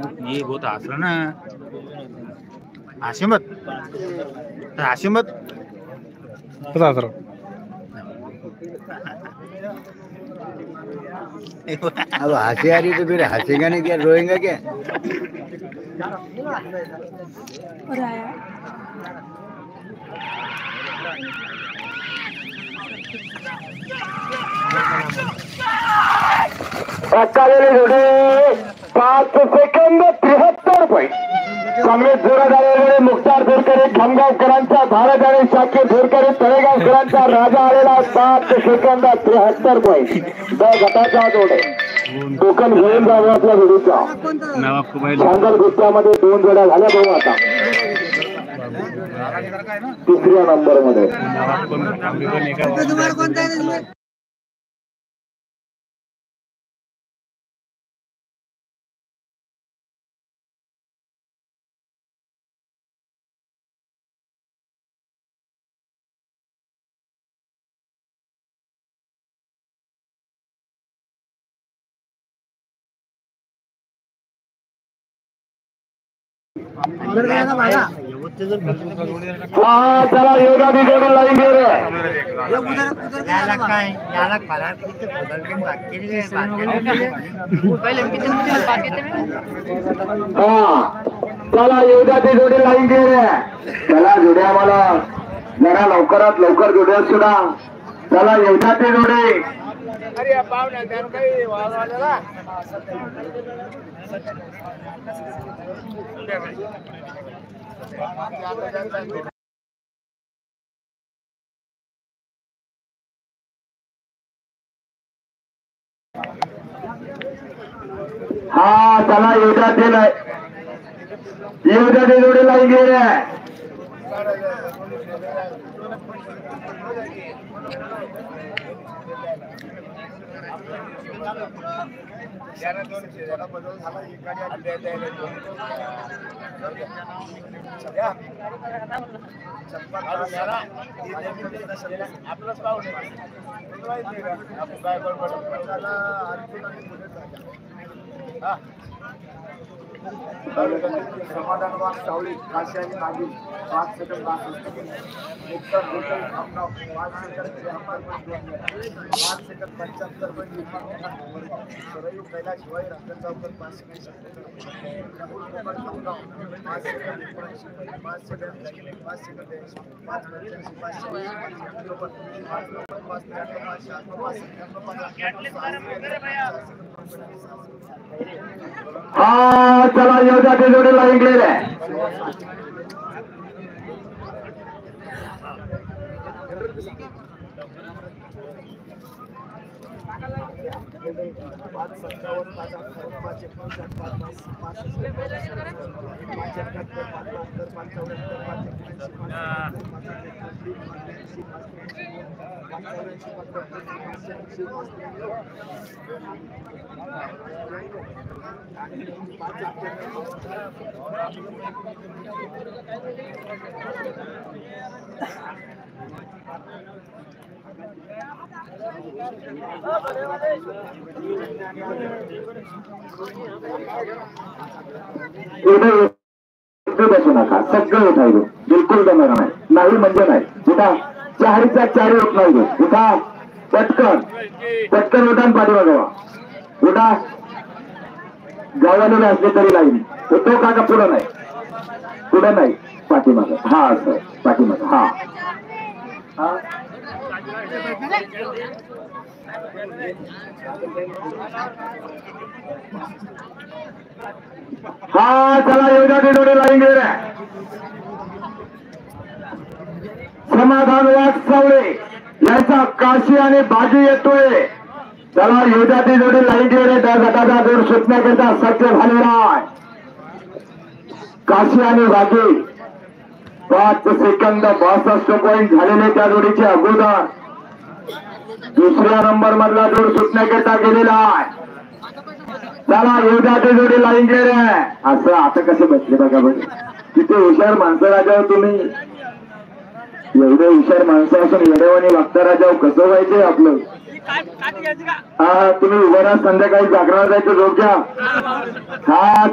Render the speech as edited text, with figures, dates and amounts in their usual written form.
ये बहुत आसरा ना आशिमत आशिमत कसा आसरा अब हंसी आ रही तो फिर हंसेगा नहीं क्या रोएगा क्या जोडी 5 सेकंद 73 पॉईंट काँग्रेस जोरात आलेले मुक्तार धोरकरे खामगावकरांचा भारत आणि शाकीर धोरकरे तळेगावकरांचा राजा आलेला 7 सेकंद 73 पॉईंट द गटाचा जोडे टोकन घेऊन जावं आपल्या जोडीचा सांगल गुत्त्यामध्ये 2 जोड्या झाल्या भाऊ आता तिसऱ्या नंबर मध्ये चला योगा भी जोड़ी लाइन दे रहे चला योगा ती जोडी लाईन दे रे चला जोड्या मला जरा लवकरात लवकर जोड्या सुद्धा चला योगा ती जोडी अरे पाहुण्या त्यानं काही वाजवायला हा चला योगा ते जोडी लाईन घे रे बदल झाला आपलंच पाहुणे काय समाधानवाद सावळी काशी आणि नागिल 5 सेकंद 5 सेकंद 75 पण सरयू पहिला शिवाय रंगाचा उपर 5 सेकंद 5 सेकंद 5 सेकंद 5 हाँ चला योगा के जोड़े लाइन ले रहे बसू नका सगळं उठायचं बिलकुल जमणार नाही म्हणजे नाही उठा चारीचा चारी होत नाही उठा पटकन पटकन उठा पाठीमा जावा उठा गावाला असले तरी लाईन होतो का पुढं नाही पुढं नाही पाठीमाग हा असं पाठीमाग हा हा चला योगा के जोड़े लाइन दे रहे समाधान वागसावळे यांचा काशी आणि बाजी येतोय चला योगा ती जोडी लाईन दे रे गटाचा जोड सुटण्याकरिता सज्ज झालेला आहे काशी आणि बाजी 5 सेकंद 62 पॉईंट झालेले त्या जोडीचे अगोदर दुसऱ्या नंबर मधला जोड सुटण्याकरिता गेलेला आहे चला योगा ते जोडी लाईन दे रे असं आता कसे बसले बघा बघ किती हुशार माणसं राजाव तुम्ही एवढे हुशार माणसं असून येडेवानी वागता राजाव कसं व्हायचंय आपलं हा तुम्ही उभं राहा संध्याकाळी जागरण जायचं झोप घ्या हा